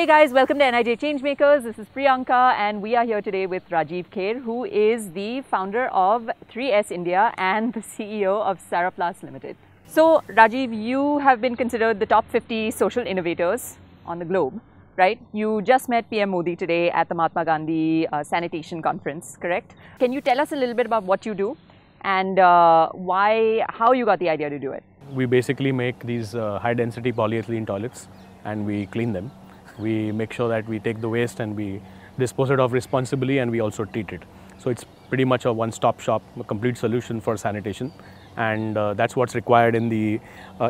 Hey guys, welcome to NIJ Changemakers. This is Priyanka and we are here today with Rajeev Kher, who is the founder of 3S India and the CEO of Saraplast Limited. So Rajeev, you have been considered the top 50 social innovators on the globe, right? You just met PM Modi today at the Mahatma Gandhi Sanitation Conference, correct? Can you tell us a little bit about what you do and how you got the idea to do it? We basically make these high density polyethylene toilets and we clean them. We make sure that we take the waste and we dispose it off responsibly, and we also treat it. So it's pretty much a one-stop shop, a complete solution for sanitation, and that's what's required in the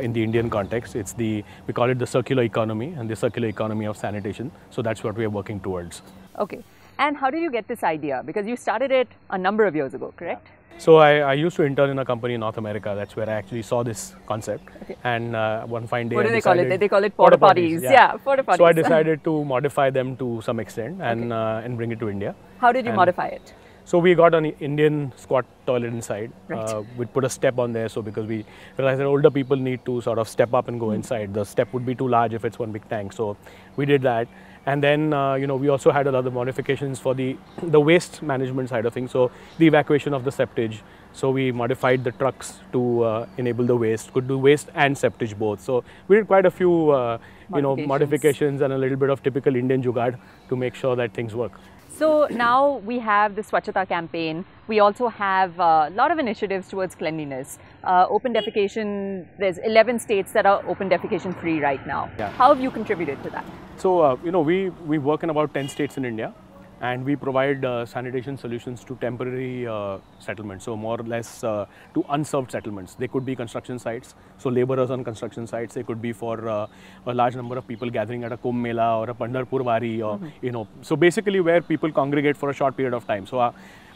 Indian context. We call it the circular economy and the circular economy of sanitation. So that's what we are working towards. Okay. And how did you get this idea? Because you started it a number of years ago, correct? So I used to intern in a company in North America. That's where I actually saw this concept. Okay. And one fine day, what do they call it? They call it porta potties. Yeah, porta potties. So I decided to modify them to some extent and bring it to India. How did you modify it? So we got an Indian squat toilet inside. Right. We put a step on there, so because we realized that older people need to sort of step up and go inside. The step would be too large if it's one big tank. So we did that. And then, we also had a lot of modifications for the waste management side of things. So the evacuation of the septage. So we modified the trucks to enable the waste, could do waste and septage both. So we did quite a few, modifications and a little bit of typical Indian jugaad to make sure that things work. So now we have the Swachhata campaign. We also have a lot of initiatives towards cleanliness. Open defecation, there's 11 states that are open defecation free right now. Yeah. How have you contributed to that? So, we work in about 10 states in India, and we provide sanitation solutions to temporary settlements, so more or less to unserved settlements. They could be construction sites, so laborers on construction sites. They could be for a large number of people gathering at a Kumbh Mela or a Pandharpur Wari, or so basically where people congregate for a short period of time. So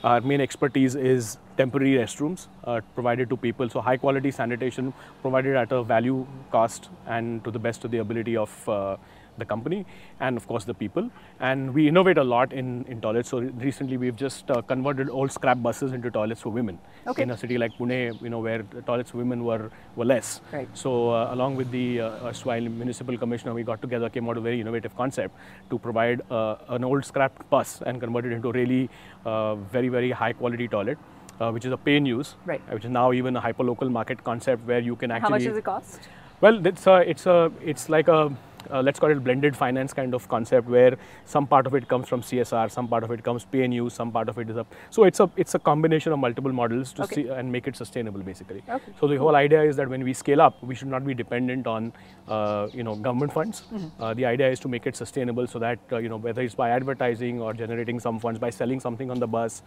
our main expertise is temporary restrooms provided to people. So high quality sanitation provided at a value cost and to the best of the ability of the company and of course the people. And we innovate a lot in toilets. So recently we've just converted old scrap buses into toilets for women. Okay. In a city like Pune, where the toilets for women were less. Right. So along with the erstwhile municipal commissioner, we got together, came out a very innovative concept to provide an old scrap bus and convert it into a really very, very high quality toilet. Which is a pay and use, right. Which is now even a hyper-local market concept where you can actually... How much does it cost? Well, it's like a let's call it blended finance kind of concept, where some part of it comes from CSR, some part of it comes pay and use, some part of it is so it's a combination of multiple models to see and make it sustainable basically. Okay. So the whole idea is that when we scale up, we should not be dependent on government funds. The idea is to make it sustainable, so that whether it's by advertising or generating some funds by selling something on the bus,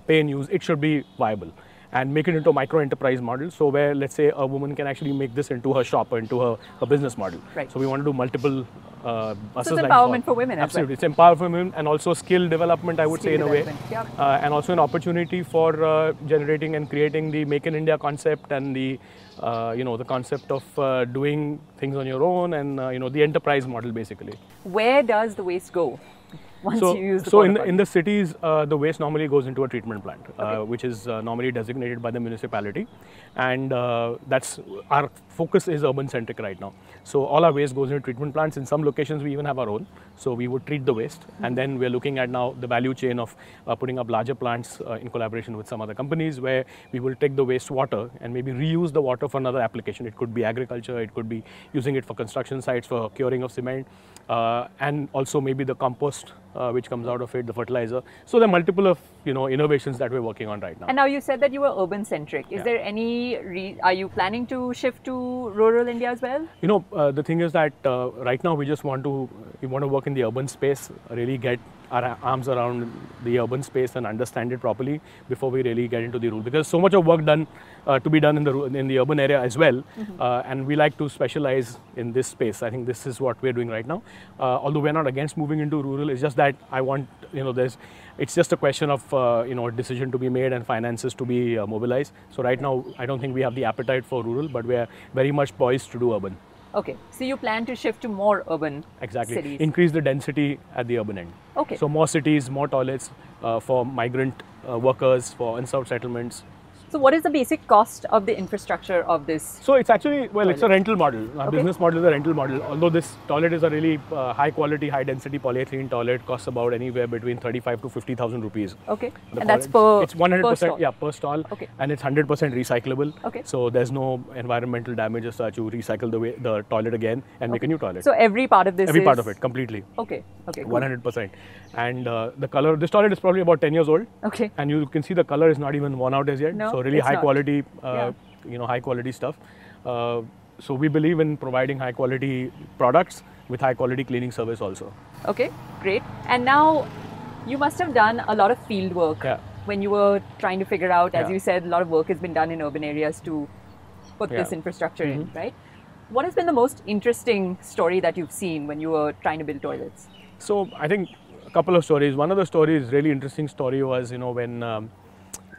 pay and use, it should be viable. And make it into a micro enterprise model, so where let's say a woman can actually make this into her shop or into her business model. Right. So we want to do multiple buses. So it's empowerment for women. Absolutely, it's empowerment for women and also skill development, I would say, in a way. Yeah. And also an opportunity for generating and creating the Make in India concept and the the concept of doing things on your own and the enterprise model basically. Where does the waste go? Once you use the so in the cities, the waste normally goes into a treatment plant, which is normally designated by the municipality, and that's our focus is urban centric right now. So all our waste goes into treatment plants. In some locations, we even have our own. So we would treat the waste, and then we're looking at now the value chain of putting up larger plants in collaboration with some other companies, where we will take the wastewater and maybe reuse the water for another application. It could be agriculture, it could be using it for construction sites for curing of cement, and also maybe the compost which comes out of it, the fertilizer. So there are multiple of innovations that we're working on right now. And now you said that you were urban centric. Is there any are you planning to shift to rural India as well? The thing is that right now we want to work in the urban space, really get our arms around the urban space and understand it properly before we really get into the rural, because so much of work to be done in the urban area as well, and we like to specialize in this space. I think this is what we're doing right now. Although we're not against moving into rural, it's just that I want it's just a question of a decision to be made and finances to be mobilized. So right now I don't think we have the appetite for rural, but we're very much poised to do urban. Okay, so you plan to shift to more urban cities. Increase the density at the urban end. Okay. So more cities, more toilets for migrant workers, for unserved settlements. So what is the basic cost of the infrastructure of this? So it's actually, well, toilet? it's a rental model. Our business model is a rental model. Although this toilet is a really high quality, high density polyethylene toilet, costs about anywhere between 35 to 50,000 rupees. Okay. And that's per It's 100%, per stall. yeah, per stall. Okay. And it's 100% recyclable. Okay. So there's no environmental damage as such. You recycle the toilet again and make a new toilet. So every part of this Every is... part of it, completely. Okay. Okay. Cool. 100%. And the color, this toilet is probably about 10 years old. Okay. And you can see the color is not even worn out as yet. No, so really it's high not. quality, Yeah. high quality stuff. So we believe in providing high quality products with high quality cleaning service also. Okay, great. And now you must have done a lot of field work when you were trying to figure out, as you said, a lot of work has been done in urban areas to put this infrastructure in, right? What has been the most interesting story that you've seen when you were trying to build toilets? So I think a couple of stories. One of the stories, really interesting story was, when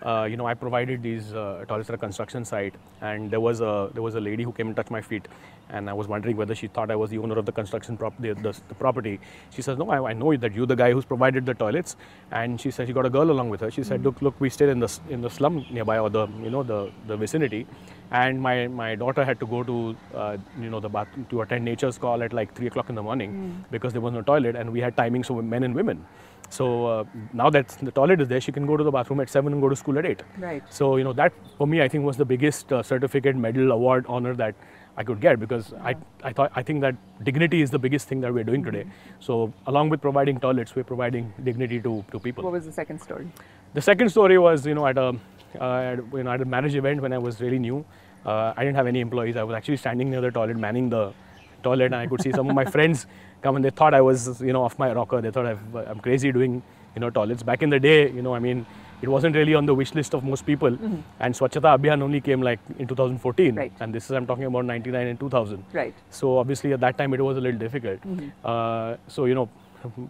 I provided these toilets at a construction site, and there was a lady who came and touched my feet, and I was wondering whether she thought I was the owner of the construction the property. She says, no, I know that you're the guy who's provided the toilets, and she said she got a girl along with her. She said, look, we stayed in the slum nearby, or the vicinity, and my daughter had to go to the bathroom to attend nature's call at like 3 o'clock in the morning because there was no toilet, and we had timings for men and women. So now that the toilet is there, she can go to the bathroom at 7 and go to school at 8. Right. So that for me, I think, was the biggest certificate, medal, award, honor that I could get, because I think that dignity is the biggest thing that we're doing today. So along with providing toilets, we're providing dignity to people. What was the second story? The second story was at a marriage event when I was really new. I didn't have any employees. I was actually standing near the toilet, manning the toilet, and I could see some of my friends come, and they thought I was off my rocker. They thought I'm crazy doing toilets. Back in the day, it wasn't really on the wish list of most people. And Swachhata Abhiyan only came like in 2014. Right. And this is, I'm talking about 99 and 2000. Right. So obviously at that time it was a little difficult. So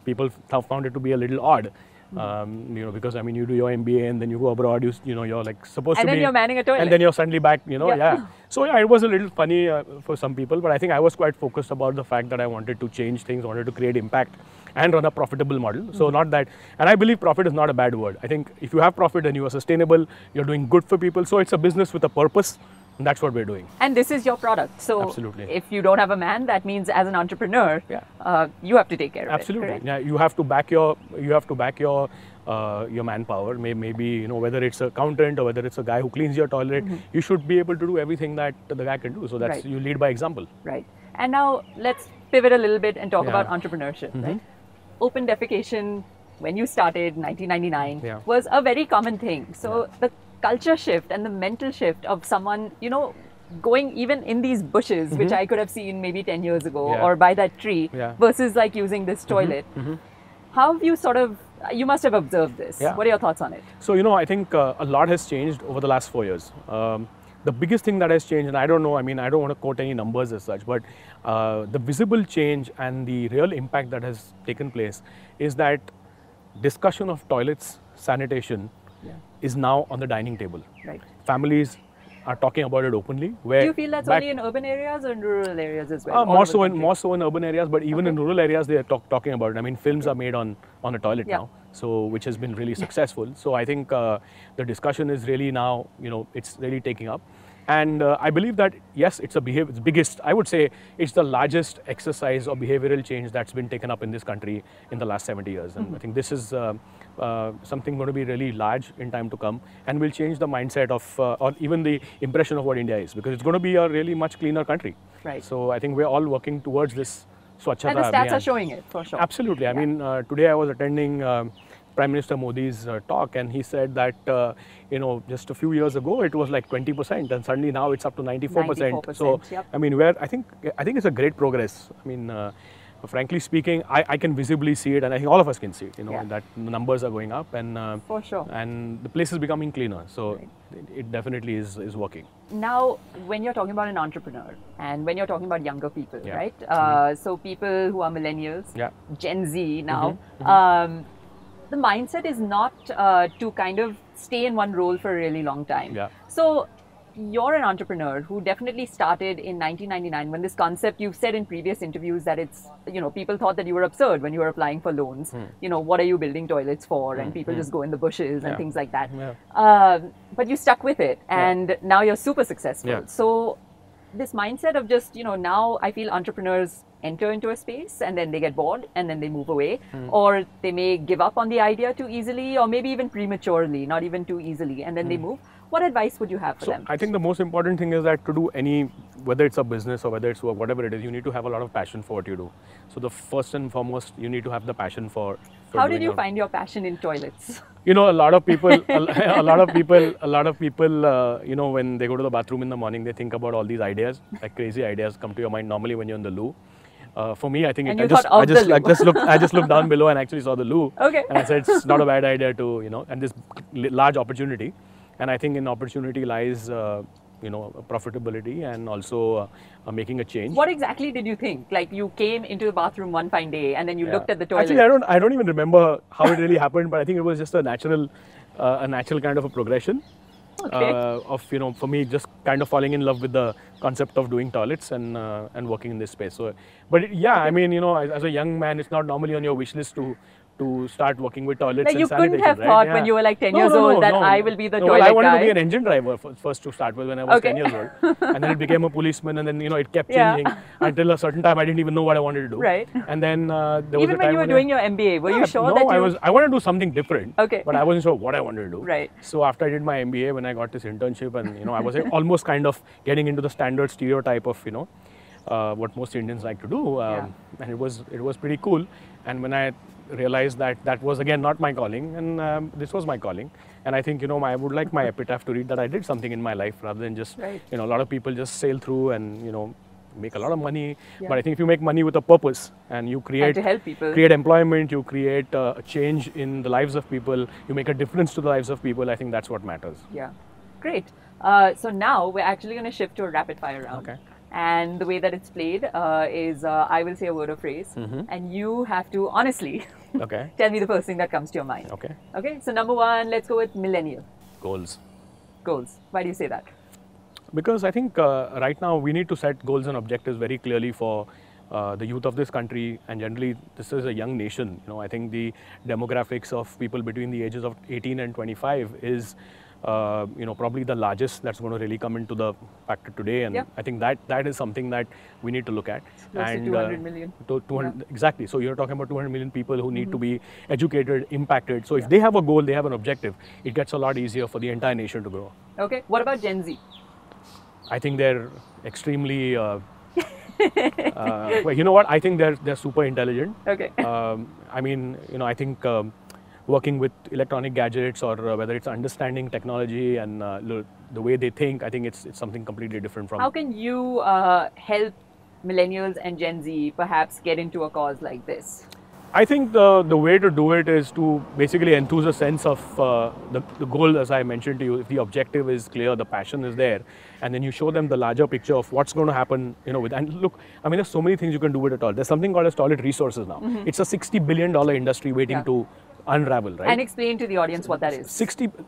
people found it to be a little odd. Because you do your MBA and then you go abroad, you're like supposed to be. And then you're manning a toilet. And then you're suddenly back, So it was a little funny for some people, but I think I was quite focused about the fact that I wanted to change things, wanted to create impact and run a profitable model. So not that, and I believe profit is not a bad word. I think if you have profit and you are sustainable, you're doing good for people. So it's a business with a purpose. And that's what we're doing. And this is your product. So absolutely. If you don't have a man, that means as an entrepreneur, you have to take care of absolutely. it. Absolutely. Yeah, you have to back your manpower. Maybe whether it's an accountant or whether it's a guy who cleans your toilet, you should be able to do everything that the guy can do. So that's you lead by example. Right. And now let's pivot a little bit and talk about entrepreneurship. Right. Open defecation, when you started 1999, was a very common thing. So the culture shift and the mental shift of someone, going even in these bushes, which I could have seen maybe 10 years ago, or by that tree, versus like using this toilet. How have you must have observed this. What are your thoughts on it? So, I think a lot has changed over the last 4 years. The biggest thing that has changed, and I don't know, I don't want to quote any numbers as such, but the visible change and the real impact that has taken place is that discussion of toilets, sanitation, is now on the dining table. Right. Families are talking about it openly. Do you feel that's only in urban areas or in rural areas as well? More so in urban areas, but even in rural areas they are talking about it. Films are made on a toilet now, so which has been really successful. So I think the discussion is really now, it's really taking up. And I believe that, yes, it's biggest, I would say it's the largest exercise or behavioral change that's been taken up in this country in the last 70 years. And I think this is something going to be really large in time to come, and will change the mindset of, or even the impression of what India is, because it's going to be a really much cleaner country. Right. So I think we're all working towards this Swachhata And the stats Abhiyan. are showing it, for sure. Absolutely. Today I was attending Prime Minister Modi's talk, and he said that just a few years ago it was like 20%, and suddenly now it's up to 94%. So I think it's a great progress. Frankly speaking, I can visibly see it, and I think all of us can see it. That the numbers are going up, and for sure, and the place is becoming cleaner. So it definitely is working. Now, when you're talking about an entrepreneur, and when you're talking about younger people, right? So people who are millennials, Gen Z now. The mindset is not to kind of stay in one role for a really long time. So you're an entrepreneur who definitely started in 1999 when this concept, you've said in previous interviews that it's, people thought that you were absurd when you were applying for loans. What are you building toilets for? And people just go in the bushes and things like that. But you stuck with it, and now you're super successful. So this mindset of just, now I feel entrepreneurs enter into a space and then they get bored and then they move away, or they may give up on the idea too easily, or maybe even prematurely, not even too easily, and then they move. What advice would you have for them? I think the most important thing is that to do whether it's a business or whether it's work, whatever it is, you need to have a lot of passion for what you do. So the first and foremost, you need to have the passion for How did you find your passion in toilets? A lot of people, a lot of people, when they go to the bathroom in the morning, they think about all these ideas, like crazy ideas come to your mind normally when you're in the loo. For me, I think I just looked down below and actually saw the loo. Okay. And I said it's not a bad idea to, and this large opportunity. And I think in opportunity lies, profitability and also making a change. What exactly did you think? Like you came into the bathroom one fine day and then you looked at the toilet. Actually, I don't even remember how it really happened, but I think it was just a natural kind of a progression. For me, just kind of falling in love with the concept of doing toilets and working in this space. So, but I mean, as a young man, it's not normally on your wish list to start working with toilets and sanitation. You couldn't have thought when you were like 10 years old that I will be the toilet guy. I wanted to be an engine driver first to start with when I was 10 years old. And then it became a policeman, and then, it kept changing until a certain time I didn't even know what I wanted to do. Right. And then there was a time even when you were doing your MBA, were you sure that I wanted to do something different. Okay. But I wasn't sure what I wanted to do. Right. So after I did my MBA, when I got this internship, and, I was almost kind of getting into the standard stereotype of, what most Indians like to do. And it was pretty cool. And when I realized that was again not my calling, and this was my calling, and I think I would like my epitaph to read that I did something in my life rather than just a lot of people just sail through and make a lot of money. But I think if you make money with a purpose and you create to help people, create employment, you create a change in the lives of people, you make a difference to the lives of people, I think that's what matters. Yeah, great. So now we're actually going to shift to a rapid fire round. Okay. And the way that it's played is I will say a word or phrase, and you have to honestly tell me the first thing that comes to your mind. Okay. Okay. So number one, let's go with millennial. Goals. Goals. Why do you say that? Because I think right now we need to set goals and objectives very clearly for the youth of this country, and generally this is a young nation. I think the demographics of people between the ages of 18 and 25 is probably the largest that's going to really come into the factor today, and I think that is something that we need to look at. Close to 200 million. 200, exactly. So you're talking about 200 million people who need to be educated, impacted. So if they have a goal, they have an objective, it gets a lot easier for the entire nation to grow. Okay. What about Gen Z? I think they're extremely. Well, you know what? I think they're super intelligent. Okay. I mean, I think. Working with electronic gadgets, or whether it's understanding technology and the way they think, I think it's something completely different from. How can you help millennials and Gen Z perhaps get into a cause like this? I think the way to do it is to basically enthuse a sense of the goal, as I mentioned to you. If the objective is clear, the passion is there, and then you show them the larger picture of what's going to happen, and look, I mean, there's so many things you can do with it all. There's something called as toilet resources now. It's a $60 billion industry waiting to unravel, right? And explain to the audience what that is.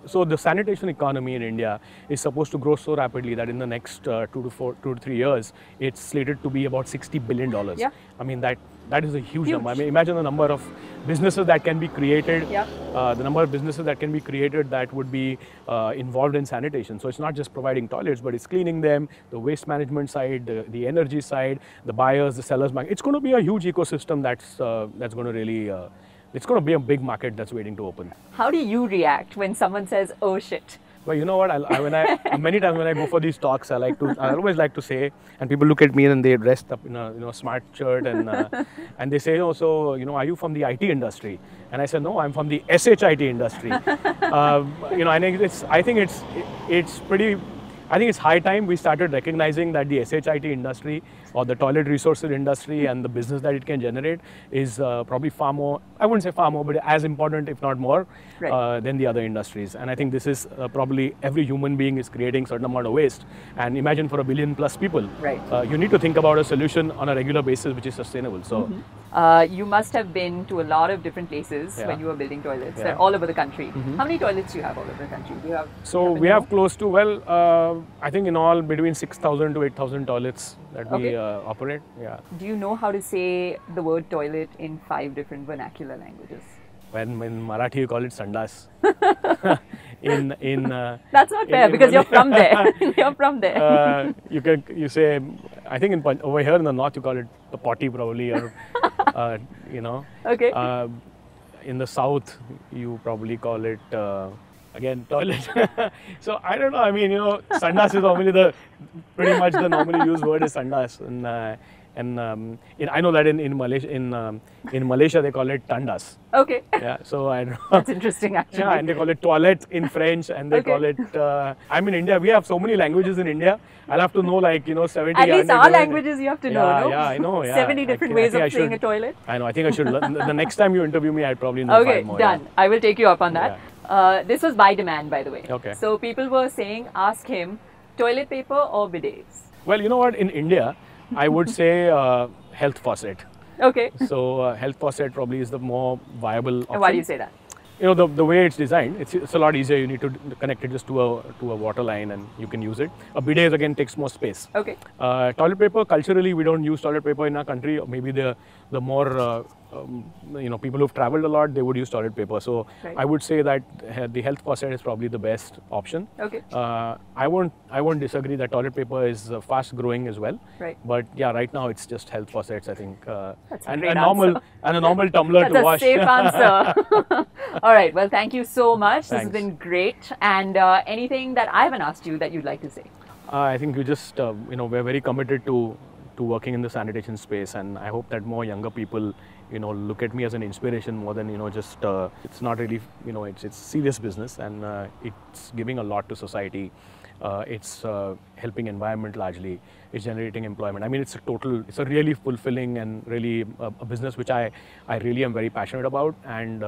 So the sanitation economy in India is supposed to grow so rapidly that in the next 2 to 3 years, it's slated to be about $60 billion. Yeah. I mean, that is a huge number. I mean, imagine the number of businesses that can be created, the number of businesses that can be created that would be involved in sanitation. So it's not just providing toilets, but it's cleaning them, the waste management side, the energy side, the buyers, the sellers. It's going to be a huge ecosystem that's going to really, it's going to be a big market that's waiting to open. How do you react when someone says, "Oh shit"? Well, you know what? Many times when I go for these talks, I always like to say, and people look at me and they dressed up in a smart shirt and they say, "Oh, so are you from the IT industry?" And I said, "No, I'm from the SHIT industry." And I think it's high time we started recognizing that the SHIT industry, or the toilet resources industry, and the business that it can generate is probably far more, I wouldn't say far more, but as important, if not more, than the other industries. And I think this is probably every human being is creating a certain amount of waste. And imagine for 1 billion plus people, you need to think about a solution on a regular basis which is sustainable. So You must have been to a lot of different places when you were building toilets. They're all over the country. How many toilets do you have all over the country? Do you have? So we have close to, I think in all between 6,000 to 8,000 toilets that we operate. Yeah. Do you know how to say the word toilet in 5 different vernacular languages? When in Marathi you call it sandas. That's not fair because you're from there. You're from there. You say, I think over here in the north you call it the potty probably, or you know. Okay. In the south you probably call it again toilet. So I don't know. I mean, you know, sandas is normally pretty much the normally used word is sandas, and I know that in Malaysia they call it tandas. Okay. Yeah. So I don't know. That's interesting actually. Yeah, and they call it toilet in French, and they call it. I'm in India. We have so many languages in India. I'll have to know, like, you know, 70. At least our languages you have to know. No? Yeah, I know. Yeah. 70 different ways of saying a toilet. I know. I think I should. The next time you interview me, I'd probably know 5 more. Okay, done. Yeah. I will take you up on that. Yeah. This was by demand, by the way. Okay. So people were saying, ask him, toilet paper or bidets? Well, you know what? In India, I would say health faucet. Okay. So health faucet probably is the more viable option. And why do you say that? You know, the way it's designed, it's a lot easier. You need to connect it just to a water line and you can use it. A bidet again takes more space. Okay. Toilet paper, culturally we don't use toilet paper in our country. Maybe the more you know, people who've traveled a lot, they would use toilet paper. So I would say that the health faucet is probably the best option. Okay. I won't disagree that toilet paper is fast growing as well. Right. But yeah, right now it's just health faucets, I think. That's and a normal tumbler to wash. That's a safe answer. All right. Well, thank you so much. Thanks. This has been great. And anything that I haven't asked you that you'd like to say? I think we just, you know, we're very committed to working in the sanitation space, and I hope that more younger people, you know, look at me as an inspiration more than, you know, just it's not really, you know, it's serious business, and it's giving a lot to society. It's helping environment largely. It's generating employment. I mean, it's a really fulfilling and really a business which I really am very passionate about, and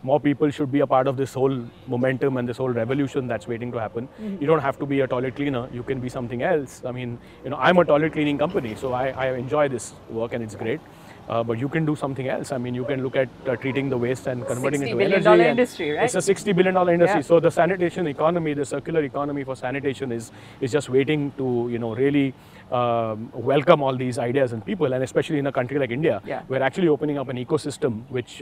more people should be a part of this whole momentum and this whole revolution that's waiting to happen. You don't have to be a toilet cleaner. You can be something else. I mean, you know, I'm a toilet cleaning company, so I enjoy this work and it's great. But you can do something else. I mean, you can look at treating the waste and converting it into energy. $60 billion industry, right? It's a $60 billion industry. Yeah. So the sanitation economy, the circular economy for sanitation is just waiting to, you know, really welcome all these ideas and people, and especially in a country like India, we're actually opening up an ecosystem which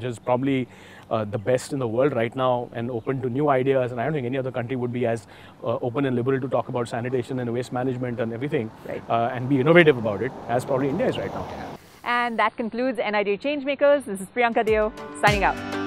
is probably the best in the world right now, and open to new ideas. And I don't think any other country would be as open and liberal to talk about sanitation and waste management and everything, and be innovative about it as probably India is right now. And that concludes NIJ Changemakers. This is Priyanka Deo signing out.